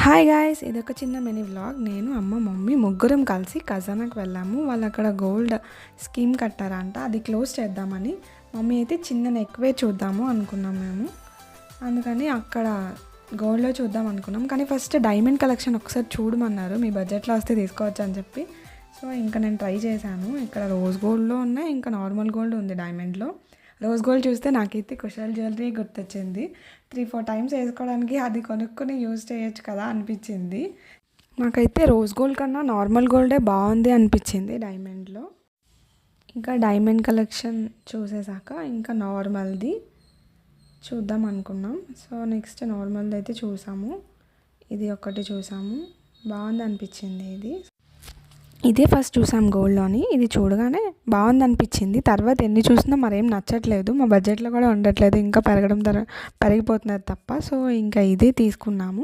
Hi guys, ఇదొక చిన్న mini vlog. నేను అమ్మ మమ్మీ ముగ్గురం కలిసి ఖజానాకి వెళ్ళాము. వాళ్ళు అక్కడ గోల్డ్ స్కీమ్ కట్టారంట, అది క్లోజ్ చేద్దామని. మమ్మీ అయితే చిన్న నెక్వే చూద్దాము అనుకున్నాం మేము. అందుకని అక్కడ గోల్డ్లో చూద్దాం అనుకున్నాం. కానీ ఫస్ట్ డైమండ్ కలెక్షన్ ఒకసారి చూడమన్నారు, మీ బడ్జెట్లో వస్తే తీసుకోవచ్చు అని చెప్పి. సో ఇంకా నేను ట్రై చేశాను. ఇక్కడ రోజ్ గోల్డ్లో ఉన్నాయి, ఇంకా నార్మల్ గోల్డ్ ఉంది డైమండ్లో. రోజ్ గోల్డ్ చూస్తే నాకైతే కుషల్ జ్యువెలరీ గుర్తొచ్చింది. 3-4 టైమ్స్ వేసుకోవడానికి అది కొనుక్కొని యూజ్ చేయొచ్చు కదా అనిపించింది. నాకైతే రోజ్ గోల్డ్ కన్నా నార్మల్ గోల్డే బాగుంది అనిపించింది డైమండ్లో. ఇంకా డైమండ్ కలెక్షన్ చూసేసాక ఇంకా నార్మల్ది చూద్దాం అనుకున్నాం. సో నెక్స్ట్ నార్మల్ది అయితే చూసాము. ఇది ఒకటి చూసాము, బాగుంది అనిపించింది. ఇదే ఫస్ట్ చూసాం గోల్డ్లోని. ఇది చూడగానే బాగుంది అనిపించింది. తర్వాత ఎన్ని చూసినా మరేం నచ్చట్లేదు, మా బడ్జెట్లో కూడా ఉండట్లేదు, ఇంకా పెరిగిపోతున్నది తప్ప. సో ఇంకా ఇదే తీసుకున్నాము.